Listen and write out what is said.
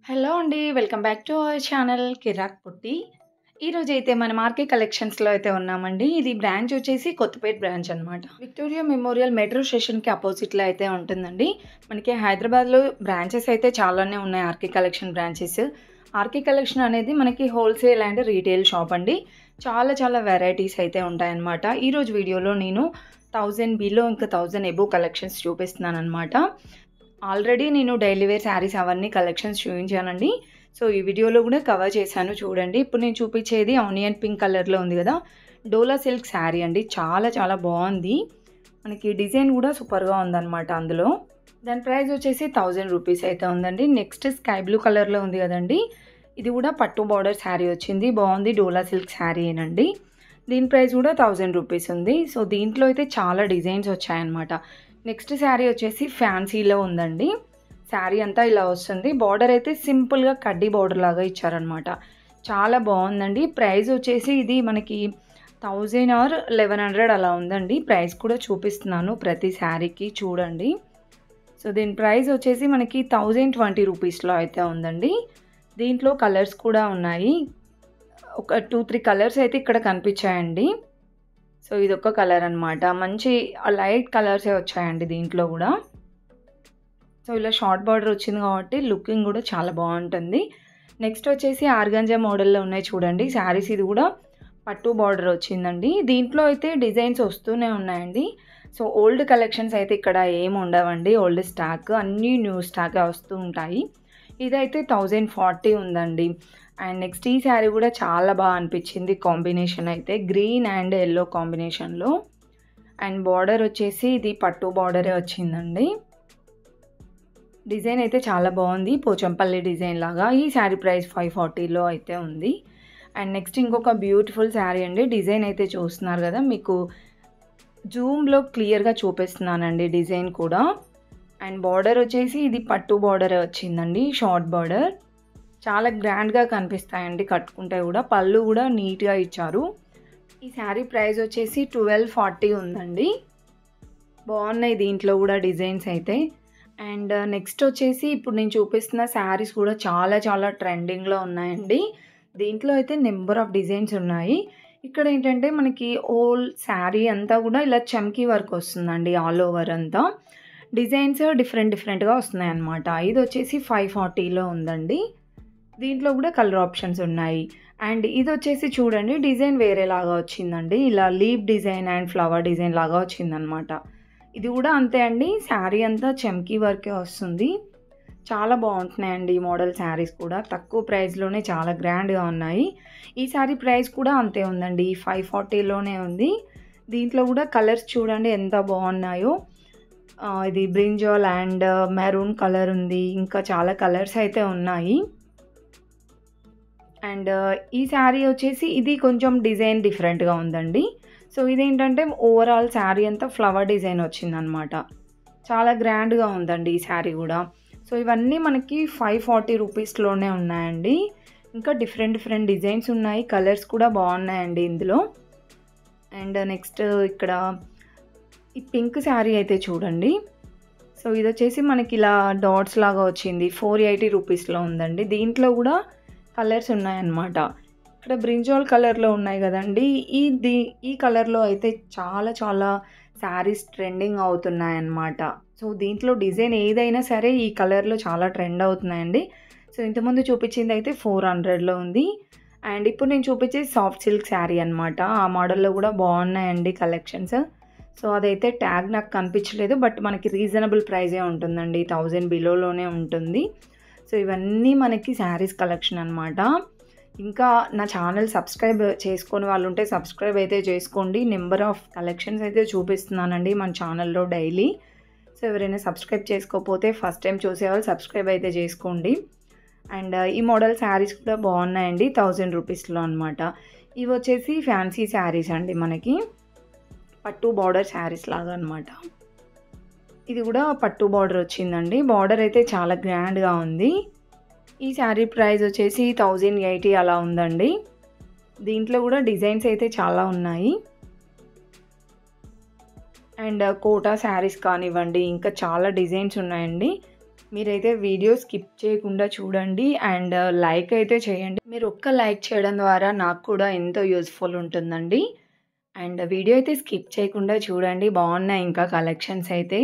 Hello అండి. Welcome back to our channel Kiraak Putti. ఈరోజైతే మనం ఆర్‌కే కలెక్షన్స్‌లో అయితే ఉన్నామండి. ఇది బ్రాంచ్ వచ్చేసి కొత్తపేట బ్రాంచ్ అనమాట. విక్టోరియా మెమోరియల్ మెట్రో స్టేషన్‌కి అపోజిట్‌లో అయితే ఉంటుందండి. మనకి హైదరాబాద్‌లో బ్రాంచెస్ అయితే చాలానే ఉన్నాయి RK collection branches. RK collection అనేది మనకి హోల్‌సేల్ అండ్ రీటైల్ షాప్ అండి. చాలా వెరైటీస్ అయితే ఉంటాయన్నమాట. ఈరోజు వీడియోలో నేను 1000 బిలో ఇంకా 1000 అబోవ్ కలెక్షన్స్ చూపిస్తున్నానన్నమాట. ఆల్రెడీ నేను డైలీ వేర్ శారీస్ అవన్నీ కలెక్షన్స్ చూపించానండి. సో, ఈ వీడియోలో కూడా కవర్ చేశాను చూడండి. ఇప్పుడు నేను చూపించేది ఆనియన్ పింక్ కలర్‌లో ఉంది కదా! డోలా సిల్క్ శారీ అండి. చాలా బాగుంది. మనకి డిజైన్ కూడా సూపర్‌గా ఉందన్నమాట అందులో. దాని ప్రైస్ వచ్చేసి 1000 రూపీస్ అయితే ఉందండి. నెక్స్ట్ స్కై బ్లూ కలర్‌లో ఉంది కదండీ! ఇది కూడా పట్టు బార్డర్ శారీ వచ్చింది. బాగుంది. డోలా సిల్క్ శారీయేనండి. దీని ప్రైస్ కూడా 1000 రూపీస్ ఉంది. సో, దీంట్లో అయితే చాలా డిజైన్స్ వచ్చాయన్నమాట. నెక్స్ట్ శారీ వచ్చేసి ఫ్యాన్సీలో ఉందండి. శారీ అంతా ఇలా వస్తుంది. బార్డర్ అయితే సింపుల్‌గా కడ్డీ బార్డర్ లాగా ఇచ్చారనమాట. చాలా బాగుందండి. ప్రైస్ వచ్చేసి ఇది మనకి 1000 ఆర్ 1100 అలా ఉందండి. ప్రైస్ కూడా చూపిస్తున్నాను ప్రతి శారీకి చూడండి. సో, దీని ప్రైస్ వచ్చేసి మనకి 1020 రూపీస్‌లో అయితే ఉందండి. దీంట్లో కలర్స్ కూడా ఉన్నాయి. ఒక 2, 3 కలర్స్ అయితే ఇక్కడ కనిపించాయండి. సో, ఇదొక కలర్ అనమాట. మంచి లైట్ కలర్సే వచ్చాయండి దీంట్లో గూడా. సో, ఇలా షార్ట్ బార్డర్ వచ్చింది కాబట్టి లుకింగ్ కూడా చాలా బాగుంటుంది. నెక్స్ట్ వచ్చేసి ఆర్గాంజా మోడల్‌లో ఉన్నాయి చూడండి శారీస్. ఇది కూడా పట్టు బార్డర్ వచ్చిందండి. దీంట్లో అయితే డిజైన్స్ వస్తూనే ఉన్నాయండి. సో, ఓల్డ్ కలెక్షన్స్ అయితే ఇక్కడ ఏమి ఉండవండి. ఓల్డ్ స్టాక్ అన్నీ న్యూ స్టాకే వస్తూ ఉంటాయి. ఇదైతే 1040 ఉందండి. అండ్ నెక్స్ట్ ఈ శారీ కూడా చాలా బాగా అనిపించింది. కాంబినేషన్ అయితే గ్రీన్ అండ్ యెల్లో కాంబినేషన్‌లో. అండ్ బార్డర్ వచ్చేసి ఇది పట్టు బార్డరే వచ్చిందండి. డిజైన్ అయితే చాలా బాగుంది. పోచంపల్లి డిజైన్ లాగా. ఈ శారీ ప్రైస్ 540లో అయితే ఉంది. అండ్ నెక్స్ట్ ఇంకొక బ్యూటిఫుల్ శారీ అండి. డిజైన్ అయితే చూస్తున్నారు కదా! మీకు జూమ్‌లో క్లియర్‌గా చూపిస్తున్నానండి డిజైన్ కూడా. అండ్ బార్డర్ వచ్చేసి ఇది పట్టు బార్డరే వచ్చిందండి. Short border. చాలా గ్రాండ్‌గా కనిపిస్తాయండి కట్టుకుంటే కూడా. పళ్ళు కూడా నీట్‌గా ఇచ్చారు. ఈ శారీ ప్రైస్ వచ్చేసి 1240 ఉందండి. బాగున్నాయి దీంట్లో కూడా డిజైన్స్ అయితే. అండ్ నెక్స్ట్ వచ్చేసి ఇప్పుడు నేను చూపిస్తున్న శారీస్ కూడా చాలా ట్రెండింగ్‌లో ఉన్నాయండి. దీంట్లో అయితే నెంబర్ ఆఫ్ డిజైన్స్ ఉన్నాయి. ఇక్కడ ఏంటంటే మనకి హోల్ శారీ అంతా కూడా ఇలా చమ్కీ వర్క్ వస్తుందండి ఆల్ ఓవర్ అంతా. డిజైన్స్ డిఫరెంట్‌గా వస్తున్నాయన్నమాట. ఇది వచ్చేసి 540లో ఉందండి. దీంట్లో కూడా కలర్ ఆప్షన్స్ ఉన్నాయి. అండ్ ఇది వచ్చేసి చూడండి డిజైన్ వేరేలాగా వచ్చిందండి. ఇలా leaf design and flower design లాగా వచ్చిందనమాట. ఇది కూడా అంతే అండి. శారీ అంతా చమ్కీ వర్కే వస్తుంది. చాలా బాగుంటున్నాయండి ఈ మోడల్ శారీస్ కూడా. తక్కువ ప్రైస్‌లోనే చాలా గ్రాండ్‌గా ఉన్నాయి. ఈ శారీ ప్రైస్ కూడా అంతే ఉందండి. 540లోనే ఉంది. దీంట్లో కూడా కలర్స్ చూడండి ఎంత బాగున్నాయో. ఇది బ్రింజాల్ అండ్ మెరూన్ కలర్ ఉంది. ఇంకా చాలా కలర్స్ అయితే ఉన్నాయి. అండ్ ఈ శారీ వచ్చేసి ఇది కొంచెం డిజైన్ డిఫరెంట్‌గా ఉందండి. సో, ఇదేంటంటే ఓవరాల్ శారీ అంతా ఫ్లవర్ డిజైన్ వచ్చిందనమాట. చాలా గ్రాండ్‌గా ఉందండి ఈ శారీ కూడా. సో, ఇవన్నీ మనకి 540 రూపీస్‌లోనే ఉన్నాయండి. ఇంకా డిఫరెంట్ డిజైన్స్ ఉన్నాయి. కలర్స్ కూడా బాగున్నాయండి ఇందులో. అండ్ నెక్స్ట్ ఇక్కడ ఈ పింక్ శారీ అయితే చూడండి. సో, ఇదొచ్చేసి మనకి ఇలా డాట్స్ లాగా వచ్చింది. 480 రూపీస్‌లో ఉందండి. దీంట్లో కూడా కలర్స్ ఉన్నాయన్నమాట. ఇక్కడ బ్రింజాల్ కలర్‌లో ఉన్నాయి కదండీ! ఈ కలర్‌లో అయితే చాలా శారీస్ ట్రెండింగ్ అవుతున్నాయన్నమాట. సో, దీంట్లో డిజైన్ ఏదైనా సరే ఈ కలర్‌లో చాలా ట్రెండ్ అవుతున్నాయండి. సో, ఇంతకుముందు చూపించింది అయితే 400లో ఉంది. అండ్ ఇప్పుడు నేను చూపించేది సాఫ్ట్ సిల్క్ శారీ అనమాట. ఆ మోడల్‌లో కూడా బాగున్నాయండి కలెక్షన్స్. సో, అదైతే ట్యాగ్ నాకు కనిపించలేదు. బట్ మనకి రీజనబుల్ ప్రైజే ఉంటుందండి. 1000 బిలోలోనే ఉంటుంది. సో, ఇవన్నీ మనకి శారీస్ కలెక్షన్ అనమాట. ఇంకా నా ఛానల్ సబ్స్క్రైబ్ చేసుకోని వాళ్ళు ఉంటే సబ్స్క్రైబ్ అయితే చేసుకోండి. నెంబర్ ఆఫ్ కలెక్షన్స్ అయితే చూపిస్తున్నానండి మన ఛానల్‌లో డైలీ. సో, ఎవరైనా సబ్స్క్రైబ్ చేసుకోకపోతే ఫస్ట్ టైం చూసేవాళ్ళు సబ్స్క్రైబ్ అయితే చేసుకోండి. అండ్ ఈ మోడల్ శారీస్ కూడా బాగున్నాయండి. 1000 రూపీస్‌లో అనమాట. ఇవి వచ్చేసి ఫ్యాన్సీ శారీస్ అండి మనకి. పట్టు బార్డర్ శారీస్ లాగా అనమాట. ఇది కూడా పట్టు బార్డర్ వచ్చిందండి. బార్డర్ అయితే చాలా గ్రాండ్‌గా ఉంది. ఈ శారీ ప్రైస్ వచ్చేసి 1080 అలా ఉందండి. దీంట్లో కూడా డిజైన్స్ అయితే చాలా ఉన్నాయి. అండ్ కోటా శారీస్ కానివ్వండి ఇంకా చాలా డిజైన్స్ ఉన్నాయండి. మీరైతే వీడియో స్కిప్ చేయకుండా చూడండి అండ్ లైక్ అయితే చేయండి. మీరు ఒక్క లైక్ చేయడం ద్వారా నాకు కూడా ఎంతో యూజ్‌ఫుల్ ఉంటుందండి. అండ్ వీడియో అయితే స్కిప్ చేయకుండా చూడండి. బాగున్నాయి ఇంకా కలెక్షన్స్ అయితే.